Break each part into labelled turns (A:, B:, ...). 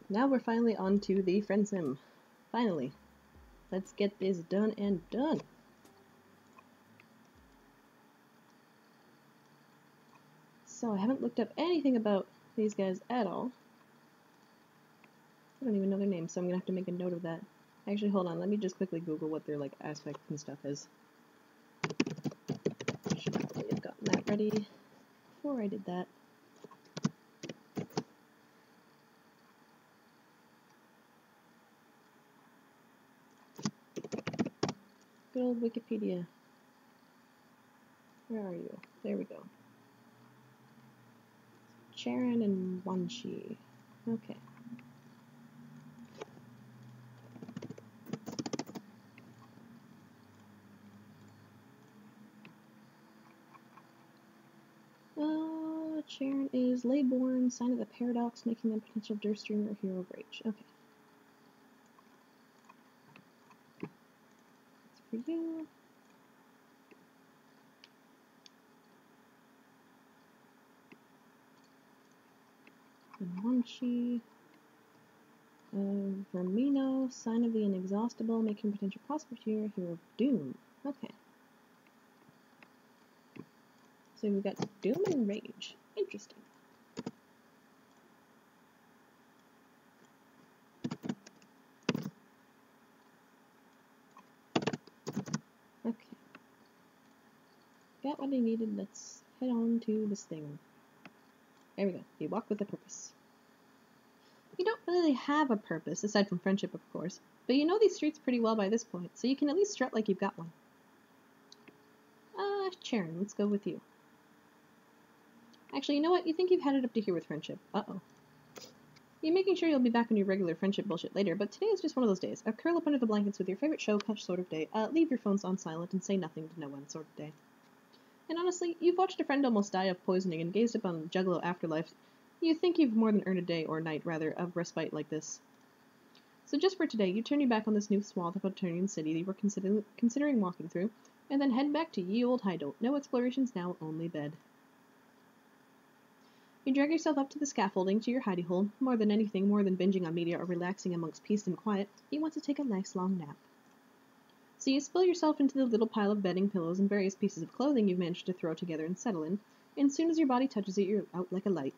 A: now we're finally on to the FriendSim. Finally. Let's get this done and done. So I haven't looked up anything about these guys at all. I don't even know their names, so I'm gonna have to make a note of that. Actually, hold on, let me just quickly Google what their, like, aspect and stuff is. I should probably have gotten that ready before I did that. Good old Wikipedia. Where are you? There we go. Charun and Wanshi. Okay. Charun is Leyborn, sign of the paradox, making them potential Durstream or Hero of Rage. Okay. That's for you. And Wanshi. Vermino, sign of the inexhaustible, making potential prosecutor, Hero of Doom. Okay. So we've got Doom and Rage. Interesting. Okay. Got what I needed. Let's head on to this thing. There we go. You walk with a purpose. You don't really have a purpose, aside from friendship, of course, but you know these streets pretty well by this point, so you can at least strut like you've got one. Charun, let's go with you. Actually, you know what? You think you've had it up to here with friendship. Uh-oh. You're making sure you'll be back on your regular friendship bullshit later, but today is just one of those days. A curl up under the blankets with your favorite show catch sort of day. Leave your phones on silent and say nothing to no one sort of day. And honestly, you've watched a friend almost die of poisoning and gazed upon the Juggalo afterlife. You think you've more than earned a day, or night, rather, of respite like this. So just for today, you turn your back on this new swath of Eternian city that you were considering walking through, and then head back to ye old hideout. No explorations now, only bed. You drag yourself up to the scaffolding to your hidey hole. More than anything, more than binging on media or relaxing amongst peace and quiet, you want to take a nice long nap. So you spill yourself into the little pile of bedding, pillows, and various pieces of clothing you've managed to throw together and settle in, and as soon as your body touches it, you're out like a light.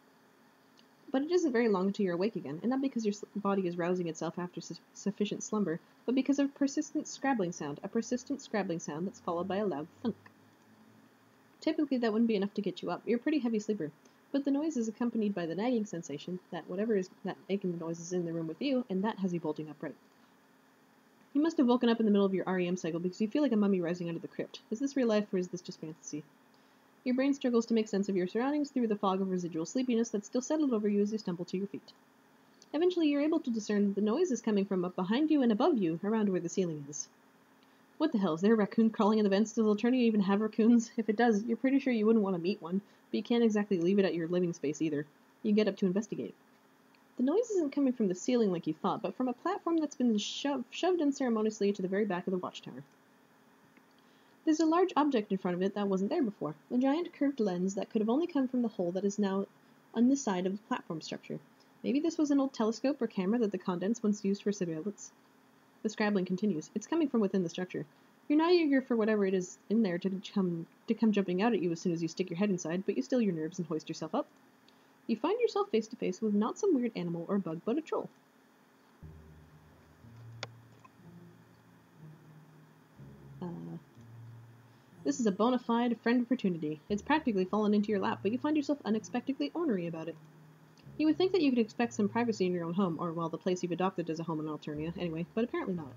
A: But it isn't very long until you're awake again, and not because your body is rousing itself after sufficient slumber, but because of a persistent scrabbling sound that's followed by a loud thunk. Typically that wouldn't be enough to get you up. You're a pretty heavy sleeper, but the noise is accompanied by the nagging sensation that whatever is that making the noise is in the room with you, and that has you bolting upright. You must have woken up in the middle of your REM cycle because you feel like a mummy rising out of the crypt. Is this real life or is this just fantasy? Your brain struggles to make sense of your surroundings through the fog of residual sleepiness that's still settled over you as you stumble to your feet. Eventually, you're able to discern that the noise is coming from up behind you and above you, around where the ceiling is. What the hell, is there a raccoon crawling in the vents? Does Eternia even have raccoons? If it does, you're pretty sure you wouldn't want to meet one, but you can't exactly leave it at your living space either. You get up to investigate. The noise isn't coming from the ceiling like you thought, but from a platform that's been shoved unceremoniously to the very back of the watchtower. There's a large object in front of it that wasn't there before, a giant curved lens that could have only come from the hole that is now on the side of the platform structure. Maybe this was an old telescope or camera that the Condents once used for surveillance. The scrabbling continues. It's coming from within the structure. You're not eager for whatever it is in there to come jumping out at you as soon as you stick your head inside, but you still your nerves and hoist yourself up. You find yourself face to face with not some weird animal or bug, but a troll. This is a bona fide friend opportunity. It's practically fallen into your lap, but you find yourself unexpectedly ornery about it. You would think that you could expect some privacy in your own home, or, well, the place you've adopted as a home in Eternia, anyway, but apparently not.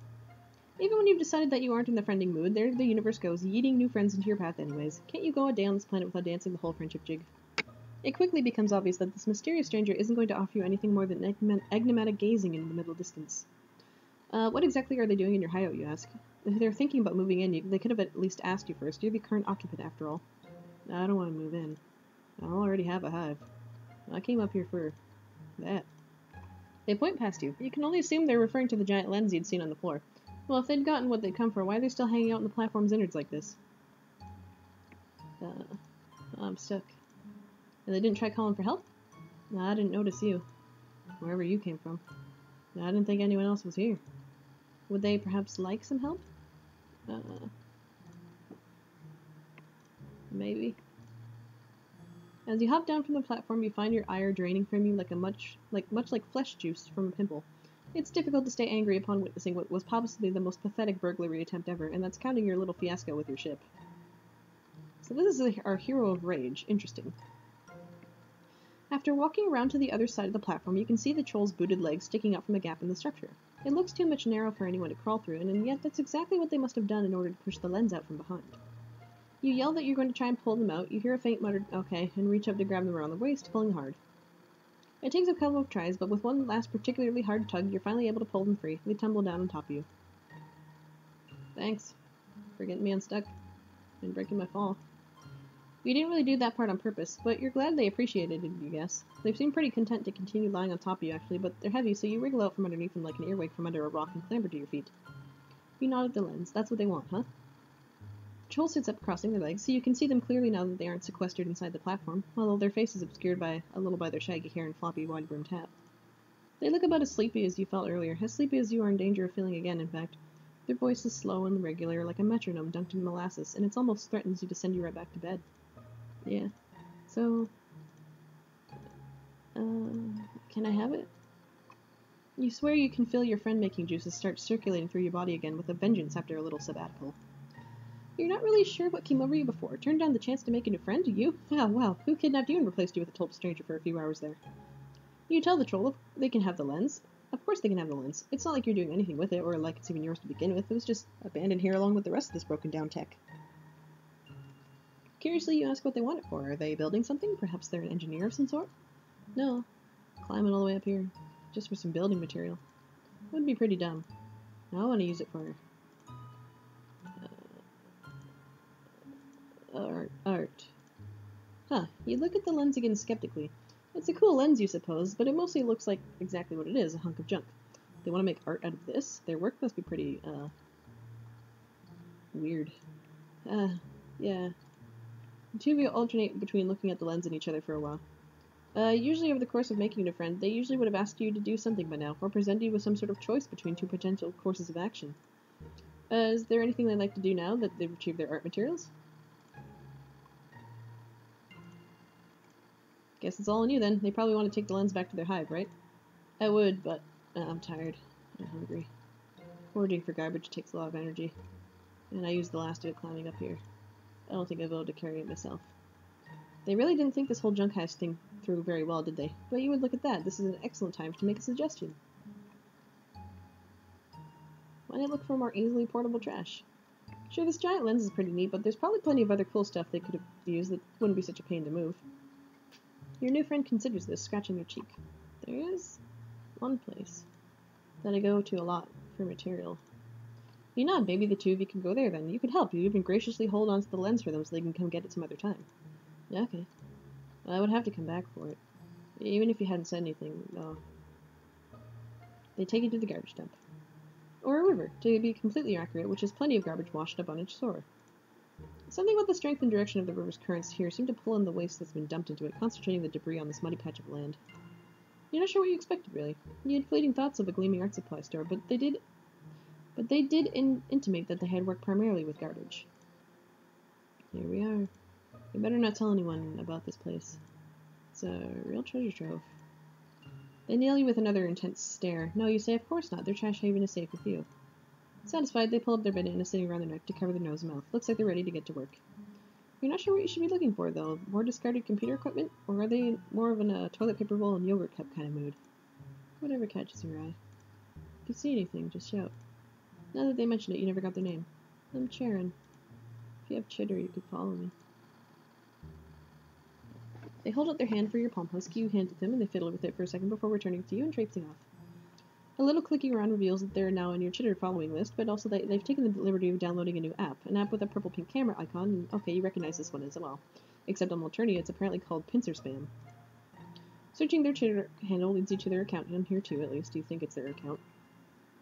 A: Even when you've decided that you aren't in the friending mood, there the universe goes, yeeting new friends into your path anyways. Can't you go a day on this planet without dancing the whole friendship jig? It quickly becomes obvious that this mysterious stranger isn't going to offer you anything more than enigmatic gazing in the middle distance. What exactly are they doing in your hideout, you ask? If they're thinking about moving in, they could have at least asked you first. You're the current occupant, after all. I don't want to move in. I already have a hive. I came up here for that. They point past you. You can only assume they're referring to the giant lens you'd seen on the floor. Well, if they'd gotten what they'd come for, why are they still hanging out in the platform's innards like this? I'm stuck. And they didn't try calling for help? No, I didn't notice you. wherever you came from. I didn't think anyone else was here. Would they perhaps like some help? Maybe. As you hop down from the platform, you find your ire draining from you much like flesh juice from a pimple. It's difficult to stay angry upon witnessing what was possibly the most pathetic burglary attempt ever, and that's counting your little fiasco with your ship. So this is our hero of rage. Interesting. After walking around to the other side of the platform, you can see the troll's booted legs sticking out from a gap in the structure. It looks too much narrow for anyone to crawl through, and yet that's exactly what they must have done in order to push the lens out from behind. You yell that you're going to try and pull them out, you hear a faint muttered, "Okay," and reach up to grab them around the waist, pulling hard. It takes a couple of tries, but with one last particularly hard tug, you're finally able to pull them free. They tumble down on top of you. Thanks for getting me unstuck and breaking my fall. You didn't really do that part on purpose, but you're glad they appreciated it, you guess. They seem pretty content to continue lying on top of you, actually, but they're heavy, so you wriggle out from underneath them like an earwig from under a rock and clamber to your feet. You nod at the lens. That's what they want, huh? The troll sits up, crossing their legs, so you can see them clearly now that they aren't sequestered inside the platform, although their face is obscured a little by their shaggy hair and floppy, wide-brimmed hat. They look about as sleepy as you felt earlier, as sleepy as you are in danger of feeling again, in fact. Their voice is slow and regular, like a metronome dunked in molasses, and it almost threatens you to send you right back to bed. Yeah. So, can I have it? You swear you can feel your friend-making juices start circulating through your body again with a vengeance after a little sabbatical. You're not really sure what came over you before. Turned down the chance to make a new friend? You? Oh, wow. Who kidnapped you and replaced you with a total stranger for a few hours there? You tell the troll they can have the lens. Of course they can have the lens. It's not like you're doing anything with it, or like it's even yours to begin with. It was just abandoned here along with the rest of this broken-down tech. Curiously, you ask what they want it for. Are they building something? Perhaps they're an engineer of some sort? No. Climbing all the way up here. Just for some building material. Would be pretty dumb. I want to use it for... art. Huh. You look at the lens again skeptically. It's a cool lens, you suppose, but it mostly looks like exactly what it is, a hunk of junk. They want to make art out of this? Their work must be pretty, weird. Yeah. The two of you alternate between looking at the lens and each other for a while. Usually over the course of making a friend, they usually would have asked you to do something by now, or presented you with some sort of choice between two potential courses of action. Is there anything they'd like to do now that they've achieved their art materials? Guess it's all on you then. They probably want to take the lens back to their hive, right? I would, but I'm tired. I'm hungry. Foraging for garbage takes a lot of energy, and I used the last of it climbing up here. I don't think I'll be able to carry it myself. They really didn't think this whole junk heist thing through very well, did they? But you would look at that. This is an excellent time to make a suggestion. Why not look for more easily portable trash? Sure, this giant lens is pretty neat, but there's probably plenty of other cool stuff they could have used that wouldn't be such a pain to move. Your new friend considers this, scratching your cheek. There is one place that I go to a lot for material. You nod. Maybe the two of you can go there then. You could help. You even graciously hold on to the lens for them so they can come get it some other time. Yeah, okay. Well, I would have to come back for it. Even if you hadn't said anything, no. They take you to the garbage dump. Or a river, to be completely accurate, which has plenty of garbage washed up on its shore. Something about the strength and direction of the river's currents here seem to pull in the waste that's been dumped into it, concentrating the debris on this muddy patch of land. You're not sure what you expected, really. You had fleeting thoughts of a gleaming art supply store, but they did intimate that they had worked primarily with garbage. Here we are. You better not tell anyone about this place. It's a real treasure trove. They nail you with another intense stare. No, you say, of course not. Their trash haven is safe with you. Satisfied, they pull up their bandana sitting around their neck to cover their nose and mouth. Looks like they're ready to get to work. You're not sure what you should be looking for, though. More discarded computer equipment? Or are they more of a toilet paper roll and yogurt cup kind of mood? Whatever catches your eye. If you see anything, just shout. Now that they mention it, you never got their name. I'm Charun. If you have chitter, you could follow me. They hold out their hand for your palm husk. You hand it to them, and they fiddle with it for a second before returning it to you and traipsing off. A little clicking around reveals that they're now on your chitter following list, but also that they've taken the liberty of downloading a new app. An app with a purple-pink camera icon, and okay, you recognize this one as well. Except on Alternia, it's apparently called Pincer Spam. Searching their chitter handle leads you to their account, and here too, at least, you think it's their account.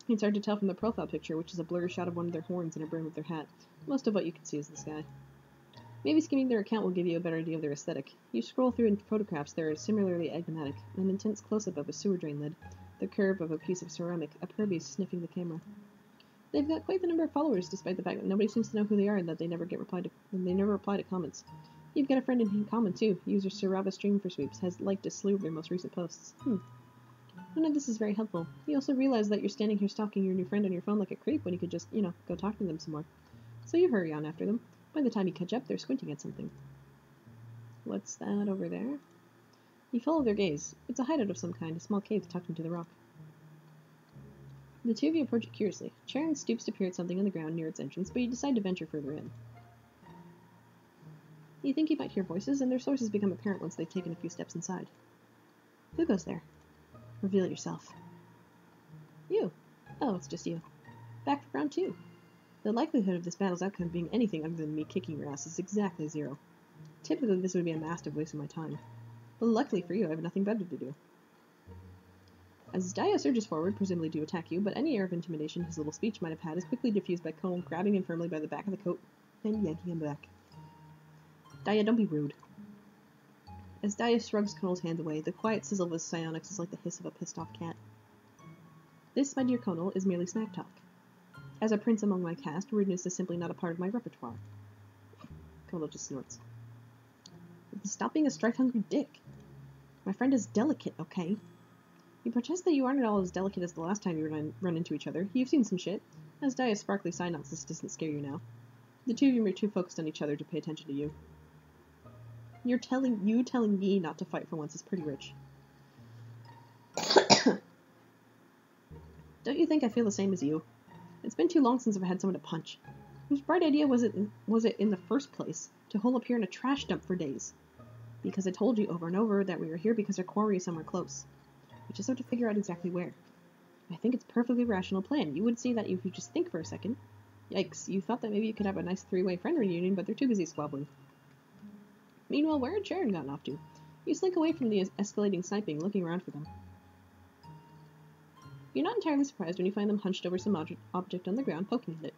A: It's hard to tell from the profile picture, which is a blurry shot of one of their horns and a brim of their hat. Most of what you can see is the sky. Maybe skimming their account will give you a better idea of their aesthetic. You scroll through in photographs that are similarly enigmatic, an intense close-up of a sewer drain lid, the curve of a piece of ceramic, a pervy sniffing the camera. They've got quite the number of followers, despite the fact that nobody seems to know who they are and that they never reply to comments. You've got a friend in common too. User Sarava Stream for Sweeps has liked a slew of their most recent posts. None of this is very helpful. You also realize that you're standing here stalking your new friend on your phone like a creep when you could just, go talk to them some more. So you hurry on after them. By the time you catch up, they're squinting at something. What's that over there? You follow their gaze. It's a hideout of some kind, a small cave tucked into the rock. The two of you approach it curiously. Charun stoops to peer at something on the ground near its entrance, but you decide to venture further in. You think you might hear voices, and their sources become apparent once they've taken a few steps inside. Who goes there? Reveal yourself. You. Oh, it's just you. Back for round 2. The likelihood of this battle's outcome being anything other than me kicking your ass is exactly 0. Typically, this would be a massive waste of my time. But luckily for you, I have nothing better to do. As Daya surges forward, presumably to attack you, but any air of intimidation his little speech might have had is quickly diffused by Conal grabbing him firmly by the back of the coat and yanking him back. Daya, don't be rude. As Daya shrugs Conal's hand away, the quiet sizzle of his psionics is like the hiss of a pissed-off cat. This, my dear Conal, is merely smack talk. As a prince among my caste, rudeness is simply not a part of my repertoire. Conal just snorts. Stop being a strife-hungry dick. My friend is delicate, okay? You protest that you aren't at all as delicate as the last time you run into each other. You've seen some shit. As Daya's sparkly side nods, this doesn't scare you now. The two of you are too focused on each other to pay attention to you. Telling me not to fight for once is pretty rich. Don't you think I feel the same as you? It's been too long since I've had someone to punch. Whose bright idea was it in the first place to hole up here in a trash dump for days? Because I told you over and over that we were here because our quarry is somewhere close. We just have to figure out exactly where. I think it's a perfectly rational plan. You would see that if you just think for a second. Yikes, you thought that maybe you could have a nice 3-way friend reunion, but they're too busy squabbling. Meanwhile, where had Charun gotten off to? You slink away from the escalating sniping, looking around for them. You're not entirely surprised when you find them hunched over some object on the ground, poking at it.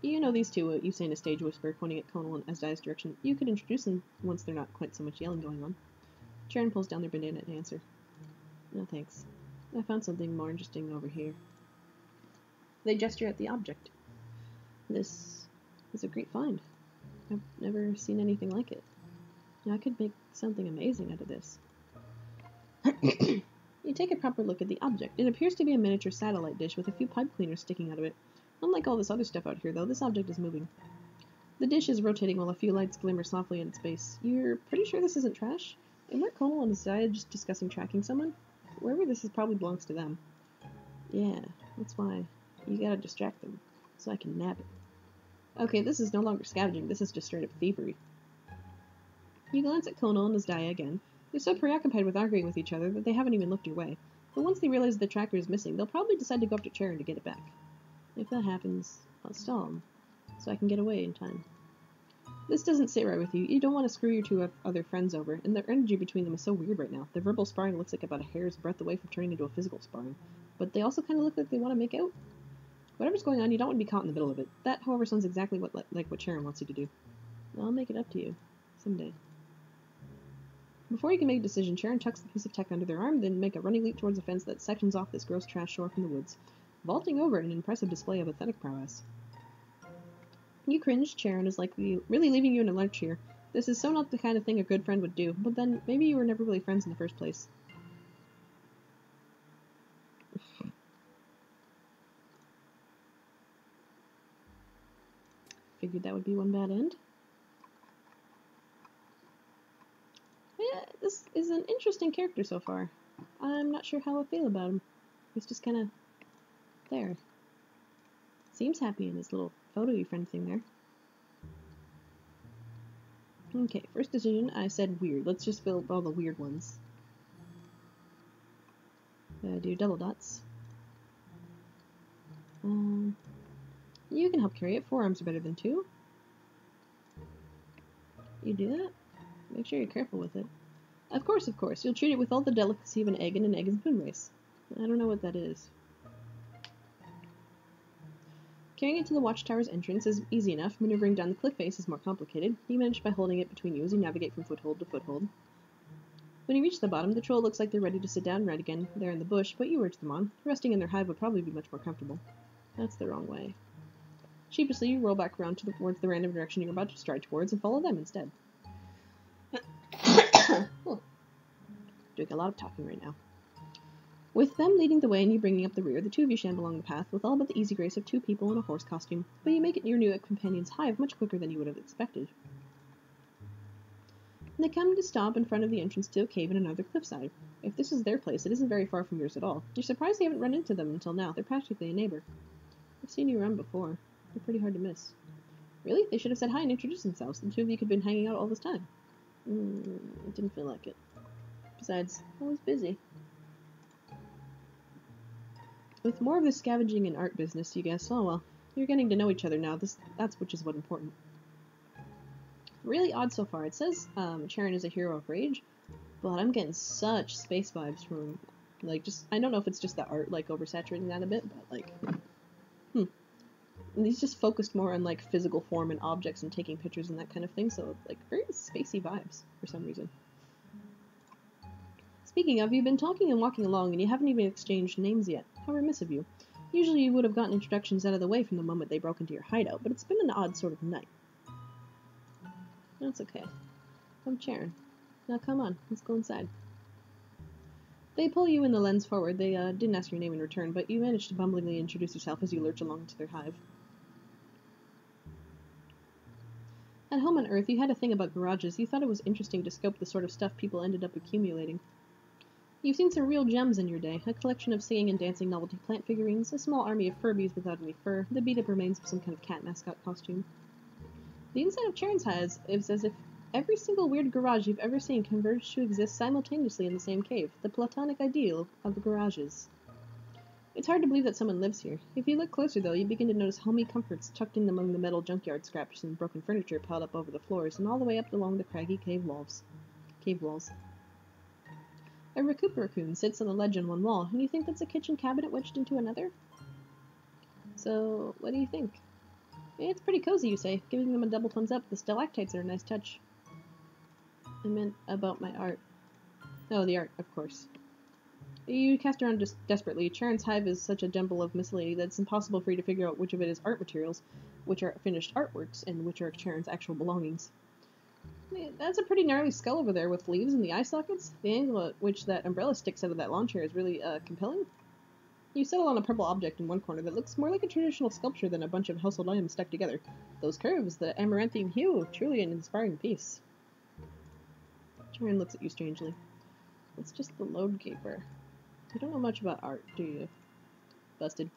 A: You know these two, you say in a stage whisper, pointing at Conal and Asdaya's direction. You could introduce them once there's not quite so much yelling going on. Charun pulls down their bandana to answer. No thanks. I found something more interesting over here. They gesture at the object. This is a great find. I've never seen anything like it. I could make something amazing out of this. You take a proper look at the object. It appears to be a miniature satellite dish with a few pipe cleaners sticking out of it. Unlike all this other stuff out here, though, this object is moving. The dish is rotating while a few lights glimmer softly at its base. You're pretty sure this isn't trash? And weren't Conal and Asdaya just discussing tracking someone? Wherever this is probably belongs to them. Yeah, that's why. You gotta distract them, so I can nab it. Okay, this is no longer scavenging, this is just straight up thievery. You glance at Conal and Asdaya again. They're so preoccupied with arguing with each other that they haven't even looked your way. But once they realize the tracker is missing, they'll probably decide to go up to Charun to get it back. If that happens, I'll stall them, so I can get away in time. This doesn't sit right with you. You don't want to screw your two other friends over, and the energy between them is so weird right now. The verbal sparring looks like about a hair's breadth away from turning into a physical sparring, but they also kind of look like they want to make out. Whatever's going on, you don't want to be caught in the middle of it. That, however, sounds exactly like what Charun wants you to do. I'll make it up to you. Someday. Before you can make a decision, Charun tucks the piece of tech under their arm, then make a running leap towards a fence that sections off this gross trash shore from the woods, vaulting over it in an impressive display of athletic prowess. You cringe. Charun is likely really leaving you in a lurch here. This is so not the kind of thing a good friend would do, but then maybe you were never really friends in the first place. Figured that would be one bad end. Yeah, this is an interesting character so far. I'm not sure how I feel about him. He's just kind of there. Seems happy in his little photo-y friend thing there. Okay, first decision, I said weird. Let's just fill all the weird ones. Do double dots. You can help carry it. 4 arms are better than 2. You do that? Make sure you're careful with it. Of course. You'll treat it with all the delicacy of an egg in an egg and spoon race. I don't know what that is. Carrying it to the watchtower's entrance is easy enough. Maneuvering down the cliff face is more complicated. You manage by holding it between you as you navigate from foothold to foothold. When you reach the bottom, the troll looks like they're ready to sit down right again there in the bush, but you urge them on. Resting in their hive would probably be much more comfortable. That's the wrong way. Sheepishly, you roll back around towards the random direction you're about to stride towards and follow them instead. Doing a lot of talking right now. With them leading the way and you bringing up the rear, the two of you shamble along the path with all but the easy grace of two people in a horse costume, but you make it your new companion's hive much quicker than you would have expected. And they come to stop in front of the entrance to a cave in another cliffside. If this is their place, it isn't very far from yours at all. You're surprised you haven't run into them until now. They're practically a neighbor. I've seen you run before. They're pretty hard to miss. Really? They should have said hi and introduced themselves. The two of you could have been hanging out all this time. It didn't feel like it. Besides, I was busy. With more of the scavenging and art business, you guess, oh well, you're getting to know each other now, that's which is what's important. Really odd so far. It says Charun is a hero of rage, but I'm getting such space vibes from, like, just, I don't know if it's just the art, like, oversaturating that a bit, but, like, And he's just focused more on, like, physical form and objects and taking pictures and that kind of thing, so, like, very spacey vibes, for some reason. Speaking of, you've been talking and walking along, and you haven't even exchanged names yet. How remiss of you. Usually you would have gotten introductions out of the way from the moment they broke into your hideout, but it's been an odd sort of night. That's okay. I'm Charun. Now come on, let's go inside. They pull you in the lens forward. They didn't ask your name in return, but you managed to bumblingly introduce yourself as you lurch along to their hive. At home on Earth, you had a thing about garages. You thought it was interesting to scope the sort of stuff people ended up accumulating. You've seen some real gems in your day, a collection of singing and dancing novelty plant figurines, a small army of Furbies without any fur, the beat-up remains of some kind of cat mascot costume. The inside of Charun's hive is as if every single weird garage you've ever seen converged to exist simultaneously in the same cave, the platonic ideal of the garages. It's hard to believe that someone lives here. If you look closer, though, you begin to notice homey comforts tucked in among the metal junkyard scraps and broken furniture piled up over the floors and all the way up along the craggy cave walls. A raccoon sits on a ledge on one wall, and you think that's a kitchen cabinet wedged into another? So, what do you think? It's pretty cozy, you say, giving them a double thumbs up. The stalactites are a nice touch. I meant about my art. Oh, the art, of course. You cast around desperately. Charun's hive is such a jumble of miscellany that it's impossible for you to figure out which of it is art materials, which are finished artworks, and which are Charun's actual belongings. That's a pretty gnarly skull over there with leaves in the eye sockets. The angle at which that umbrella sticks out of that lawn chair is really compelling. You settle on a purple object in one corner that looks more like a traditional sculpture than a bunch of household items stuck together. Those curves, the amaranthine hue, truly an inspiring piece. Charun looks at you strangely. It's just the load gaper. You don't know much about art, do you? Busted.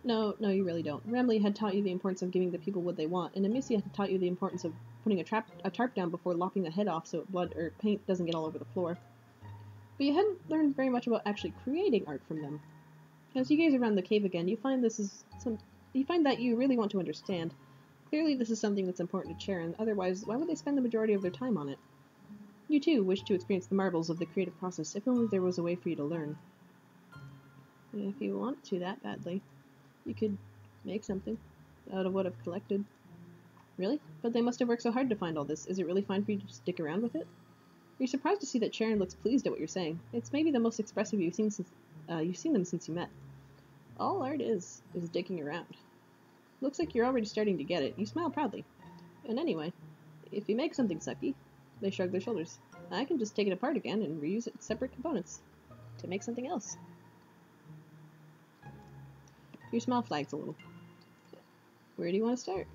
A: No, you really don't. Ramley had taught you the importance of giving the people what they want, and Amicia had taught you the importance of putting a tarp down before lopping the head off so blood or paint doesn't get all over the floor. But you hadn't learned very much about actually creating art from them. As you gaze around the cave again, you find that you really want to understand. Clearly this is something that's important to Charun, otherwise why would they spend the majority of their time on it? You too wish to experience the marvels of the creative process, if only there was a way for you to learn. If you want to that badly, you could make something out of what I've collected. Really? But they must have worked so hard to find all this. Is it really fine for you to stick around with it? You're surprised to see that Charun looks pleased at what you're saying. It's maybe the most expressive you've seen them since you met. All art is digging around. Looks like you're already starting to get it. You smile proudly. And anyway, if you make something sucky, they shrug their shoulders. I can just take it apart again and reuse its separate components to make something else. Your smile flags a little. Where do you want to start?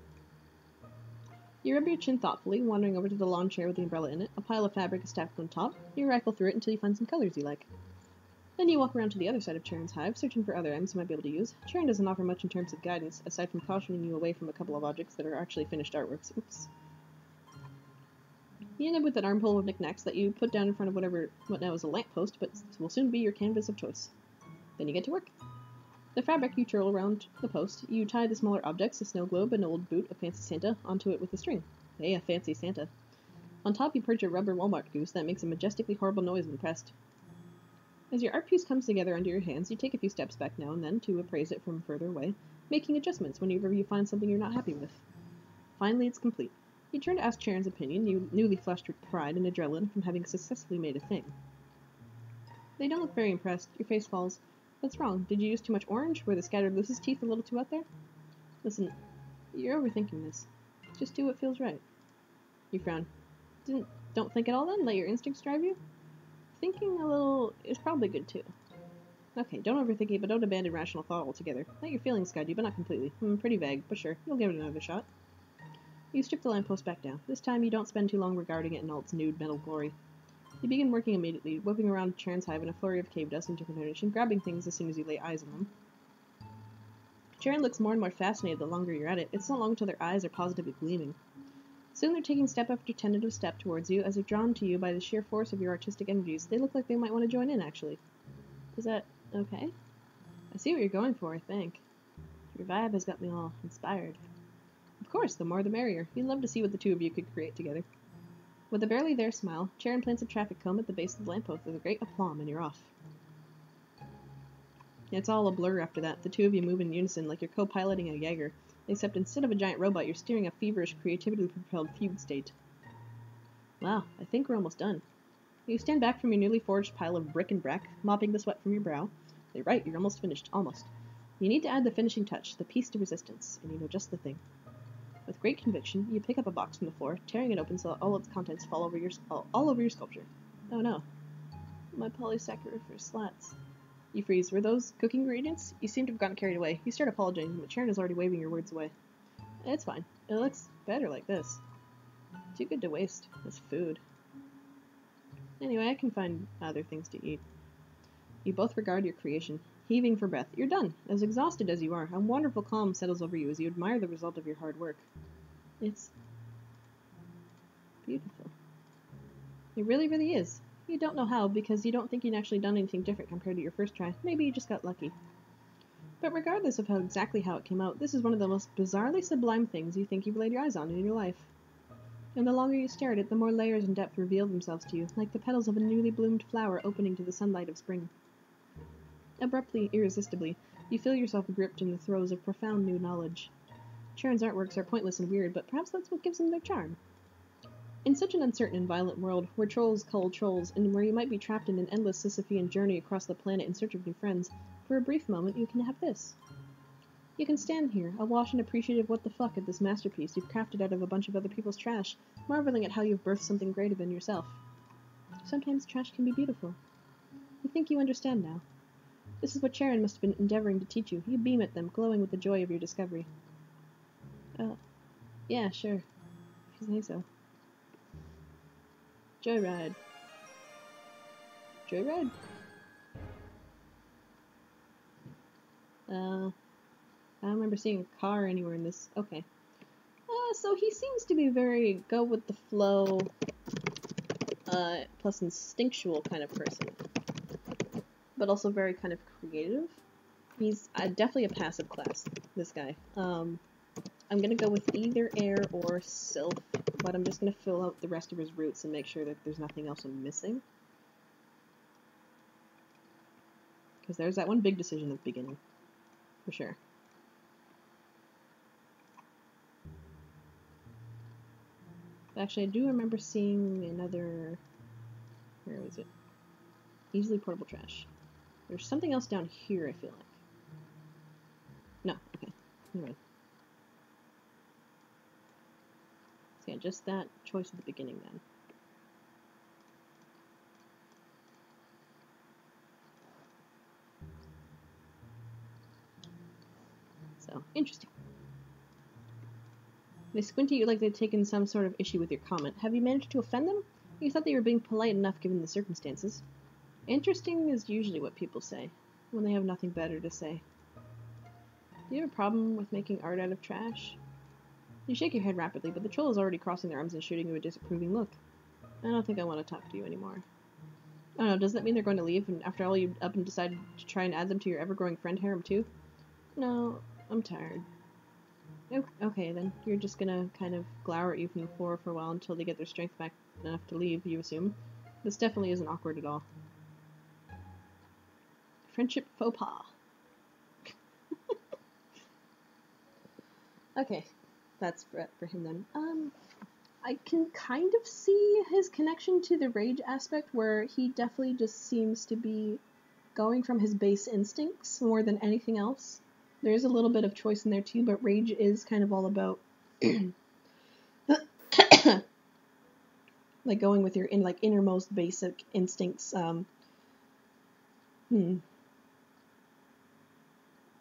A: You rub your chin thoughtfully, wandering over to the lawn chair with the umbrella in it. A pile of fabric is stacked on top. You rifle through it until you find some colors you like. Then you walk around to the other side of Charun's hive, searching for other items you might be able to use. Charun doesn't offer much in terms of guidance, aside from cautioning you away from a couple of objects that are actually finished artworks. Oops. You end up with an armful of knickknacks that you put down in front of what now is a lamppost, but will soon be your canvas of choice. Then you get to work. The fabric you twirl around the post. You tie the smaller objects, a snow globe, an old boot, a fancy Santa, onto it with a string. Hey, a fancy Santa. On top you perch a rubber Walmart goose that makes a majestically horrible noise when pressed. As your art piece comes together under your hands, you take a few steps back now and then to appraise it from further away. making adjustments whenever you find something you're not happy with. Finally, it's complete. You turn to ask Charun's opinion, newly flushed with pride and adrenaline from having successfully made a thing. They don't look very impressed. Your face falls. What's wrong? Did you use too much orange? Were the scattered Lucy's teeth a little too out there? Listen, you're overthinking this. Just do what feels right. You frown. Don't think at all then? Let your instincts drive you? Thinking a little is probably good too. Okay, don't overthink it, but don't abandon rational thought altogether. Let your feelings guide you, but not completely. Pretty vague, but sure, you'll give it another shot. You strip the lamppost back down. This time you don't spend too long regarding it in all its nude metal glory. You begin working immediately, whipping around Charun's hive in a flurry of cave dust and different and grabbing things as soon as you lay eyes on them. Charun looks more and more fascinated the longer you're at it. It's not long until their eyes are positively gleaming. Soon they're taking step after tentative step towards you, as if drawn to you by the sheer force of your artistic energies. They look like they might want to join in, actually. Is that okay? I see what you're going for, I think. Your vibe has got me all inspired. Of course, the more the merrier. You'd love to see what the two of you could create together. With a barely there smile, Charun plants a traffic cone at the base of the lamppost with a great aplomb, and you're off. It's all a blur after that. The two of you move in unison, like you're co-piloting a Jaeger, except instead of a giant robot, you're steering a feverish, creativity-propelled fugue state. Wow, I think we're almost done. You stand back from your newly forged pile of brick and brack, mopping the sweat from your brow. You're right, you're almost finished. Almost. You need to add the finishing touch, the piece de resistance, and you know just the thing. With great conviction, you pick up a box from the floor, tearing it open so that all its contents fall all over your sculpture. Oh no. My polysaccharifer slats. You freeze. Were those cooking ingredients? You seem to have gotten carried away. You start apologizing, but Charun is already waving your words away. It's fine. It looks better like this. Too good to waste. This food. Anyway, I can find other things to eat. You both regard your creation, heaving for breath. You're done. As exhausted as you are, a wonderful calm settles over you as you admire the result of your hard work. It's beautiful. It really, really is. You don't know how, because you don't think you'd actually done anything different compared to your first try. Maybe you just got lucky. But regardless of exactly how it came out, this is one of the most bizarrely sublime things you think you've laid your eyes on in your life. And the longer you stare at it, the more layers and depth reveal themselves to you, like the petals of a newly bloomed flower opening to the sunlight of spring. Abruptly, irresistibly, you feel yourself gripped in the throes of profound new knowledge. Charun's artworks are pointless and weird, but perhaps that's what gives them their charm. In such an uncertain and violent world, where trolls cull trolls, and where you might be trapped in an endless Sisyphean journey across the planet in search of new friends, for a brief moment you can have this. You can stand here, awash and appreciative what the fuck at this masterpiece you've crafted out of a bunch of other people's trash, marveling at how you've birthed something greater than yourself. Sometimes trash can be beautiful. You think you understand now. This is what Charun must have been endeavoring to teach you. You beam at them, glowing with the joy of your discovery. Yeah, sure. If you say so. Joyride. Joyride? I don't remember seeing a car anywhere in this. Okay. So he seems to be very go with the flow, plus instinctual kind of person. But also very kind of creative. He's definitely a passive class, this guy. I'm gonna go with either Heir or Sylph, but I'm just gonna fill out the rest of his roots and make sure that there's nothing else I'm missing. Because there's that one big decision at the beginning. For sure. Actually, I do remember seeing another... Where was it? Easily portable trash. There's something else down here, I feel like. No, okay. Never mind. So yeah, just that choice at the beginning then. So, interesting. They squint at you like they'd taken some sort of issue with your comment. Have you managed to offend them? You thought they were being polite enough given the circumstances. Interesting is usually what people say, when they have nothing better to say. Do you have a problem with making art out of trash? You shake your head rapidly, but the troll is already crossing their arms and shooting you a disapproving look. I don't think I want to talk to you anymore. I don't know, does that mean they're going to leave, and after all you up and decided to try and add them to your ever-growing friend harem too? No, I'm tired. Okay, then. You're just gonna kind of glower at you from the floor for a while until they get their strength back enough to leave, you assume. This definitely isn't awkward at all. Friendship faux pas. Okay, that's for him then. I can kind of see his connection to the rage aspect, where he definitely just seems to be going from his base instincts more than anything else. There is a little bit of choice in there too, but rage is kind of all about like going with your innermost basic instincts.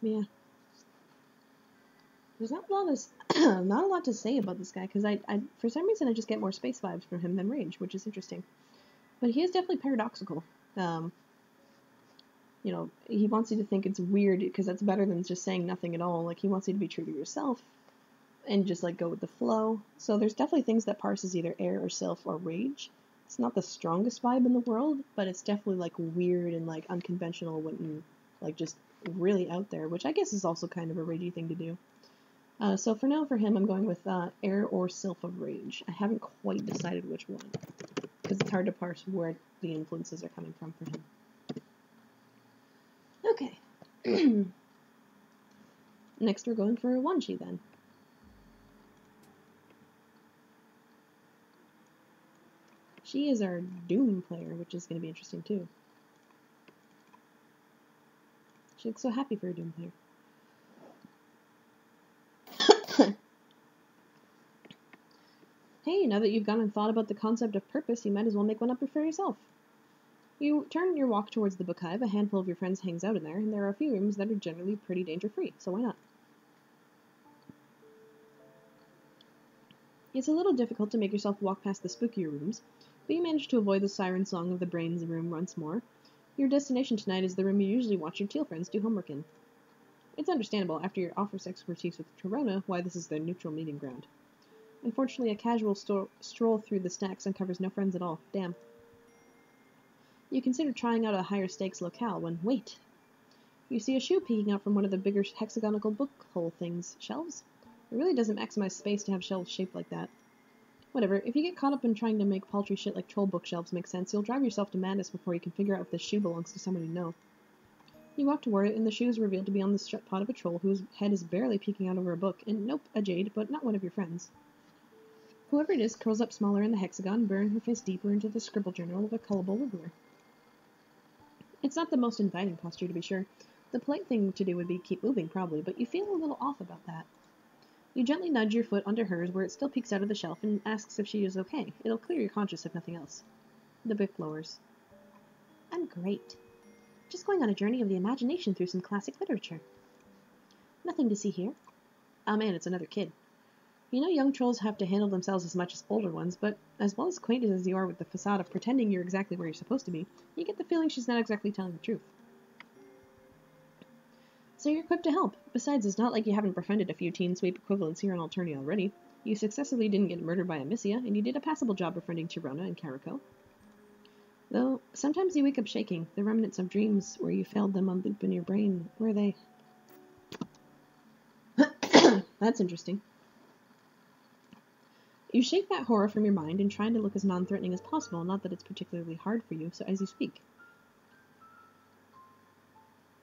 A: Yeah. There's not a lot not a lot to say about this guy, because I for some reason I just get more space vibes from him than rage, which is interesting. But he is definitely paradoxical. You know, he wants you to think it's weird because that's better than just saying nothing at all. Like, he wants you to be true to yourself and just like go with the flow. So there's definitely things that parse as either Heir or Sylph or rage. It's not the strongest vibe in the world, but it's definitely like weird and like unconventional and like just really out there, which I guess is also kind of a ragey thing to do. So for now, for him, I'm going with Heir or Sylph of Rage. I haven't quite decided which one, because it's hard to parse where the influences are coming from for him. Okay. Next, we're going for Wanshi then. She is our Doom player, which is going to be interesting too. She looks so happy for a Doom player. Hey, now that you've gone and thought about the concept of purpose, you might as well make one up for yourself. You turn your walk towards the book hive. A handful of your friends hangs out in there, and there are a few rooms that are generally pretty danger-free, so why not? It's a little difficult to make yourself walk past the spookier rooms, but you manage to avoid the siren song of the brains room once more. Your destination tonight is the room you usually watch your teal friends do homework in. It's understandable, after your office expertise with Corona, why this is their neutral meeting ground. Unfortunately, a casual stroll through the stacks uncovers no friends at all. Damn. You consider trying out a higher stakes locale when, wait! You see a shoe peeking out from one of the bigger hexagonal book hole things. Shelves? It really doesn't maximize space to have shelves shaped like that. Whatever, if you get caught up in trying to make paltry shit like troll bookshelves make sense, you'll drive yourself to madness before you can figure out if this shoe belongs to someone you know. You walk toward it, and the shoe is revealed to be on the strut pod of a troll whose head is barely peeking out over a book, and nope, a jade, but not one of your friends. Whoever it is curls up smaller in the hexagon, burying her face deeper into the scribble journal of a gullible wiggler. It's not the most inviting posture, to be sure. The polite thing to do would be keep moving, probably, but you feel a little off about that. You gently nudge your foot under hers where it still peeks out of the shelf and asks if she is okay. It'll clear your conscience if nothing else. The book lowers. I'm great. Just going on a journey of the imagination through some classic literature. Nothing to see here. Oh man, it's another kid. You know young trolls have to handle themselves as much as older ones, but as well as acquainted as you are with the facade of pretending you're exactly where you're supposed to be, you get the feeling she's not exactly telling the truth. So you're equipped to help. Besides, it's not like you haven't befriended a few teen sweep equivalents here on Alternia already. You successfully didn't get murdered by Amicia, and you did a passable job befriending Tirona and Carico. Though, sometimes you wake up shaking, the remnants of dreams where you failed them on loop in your brain. Where are they? That's interesting. You shake that horror from your mind and try to look as non-threatening as possible, not that it's particularly hard for you, so as you speak.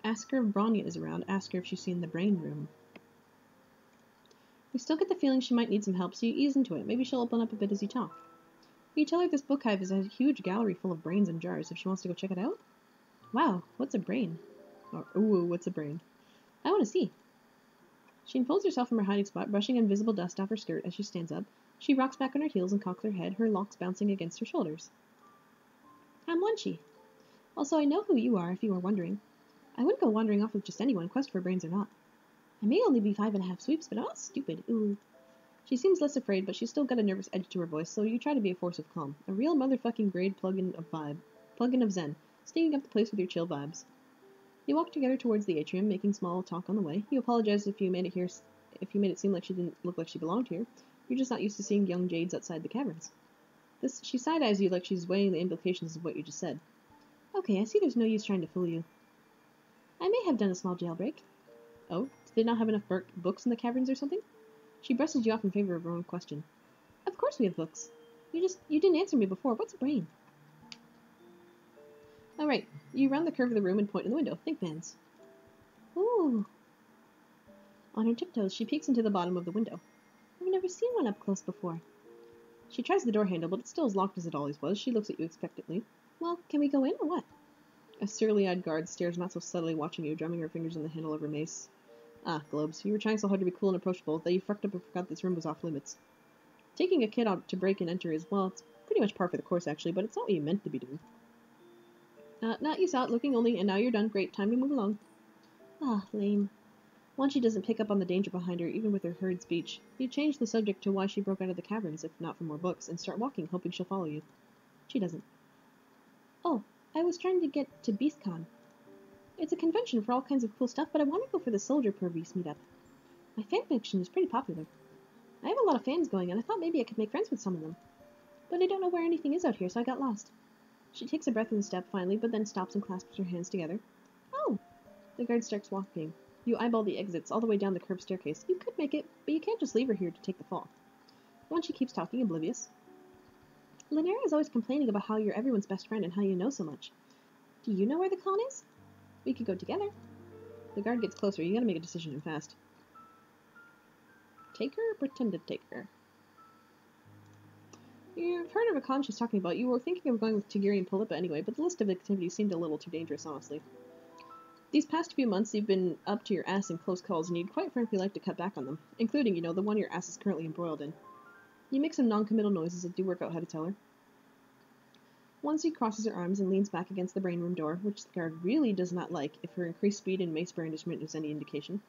A: Ask her if Bronya is around. Ask her if she's seen the brain room. You still get the feeling she might need some help, so you ease into it. Maybe she'll open up a bit as you talk. You tell her this book hive is a huge gallery full of brains and jars if she wants to go check it out. Wow, what's a brain? Or, ooh, what's a brain? I want to see. She unfolds herself from her hiding spot, brushing invisible dust off her skirt as she stands up. She rocks back on her heels and cocks her head, her locks bouncing against her shoulders. I'm Wanshi. Also, I know who you are, if you were wondering. I wouldn't go wandering off with just anyone, quest for brains or not. I may only be 5.5 sweeps, but I'm not stupid. Ooh. She seems less afraid, but she's still got a nervous edge to her voice, so you try to be a force of calm. A real motherfucking grade plugin of vibe. Plugin of zen. Sneaking up the place with your chill vibes. You walk together towards the atrium, making small talk on the way. You apologize if you made it seem like she didn't look like she belonged here. You're just not used to seeing young jades outside the caverns. She side-eyes you like she's weighing the implications of what you just said. Okay, I see there's no use trying to fool you. I may have done a small jailbreak. Oh, did they not have enough books in the caverns or something? She brushes you off in favor of her own question. Of course we have books. You didn't answer me before. What's a brain? All right, you round the curve of the room and point in the window. Think fans. Ooh. On her tiptoes, she peeks into the bottom of the window. I've never seen one up close before. She tries the door handle, but it's still as locked as it always was. She looks at you expectantly. Well, can we go in or what? A surly-eyed guard stares not so subtly, watching you, drumming her fingers on the handle of her mace. Ah, Globes, you were trying so hard to be cool and approachable that you fucked up and forgot this room was off limits. Taking a kid out to break and enter is, well, it's pretty much par for the course, actually, but it's not what you meant to be doing. Not you saw it, looking only, and now you're done. Great, time to move along. Ah, lame. Wanshi doesn't pick up on the danger behind her, even with her hurried speech. You change the subject to why she broke out of the caverns, if not for more books, and start walking, hoping she'll follow you. She doesn't. Oh, I was trying to get to BeastCon. It's a convention for all kinds of cool stuff, but I want to go for the Soldier Pervies meetup. My fanfiction is pretty popular. I have a lot of fans going, and I thought maybe I could make friends with some of them. But I don't know where anything is out here, so I got lost. She takes a breath and step, finally, but then stops and clasps her hands together. Oh! The guard starts walking. You eyeball the exits, all the way down the curved staircase. You could make it, but you can't just leave her here to take the fall. Once she keeps talking, oblivious. Linaria is always complaining about how you're everyone's best friend and how you know so much. Do you know where the con is? We could go together. The guard gets closer. You gotta make a decision and fast. Take her or pretend to take her? You've heard of a con she's talking about. You were thinking of going with Tigiri and Pulippa anyway, but the list of activities seemed a little too dangerous, honestly. These past few months, you've been up to your ass in close calls, and you'd quite frankly like to cut back on them, including, the one your ass is currently embroiled in. You make some non-committal noises that do work out how to tell her. Wanshi crosses her arms and leans back against the brain room door, which the guard really does not like, if her increased speed and mace brandishment is any indication.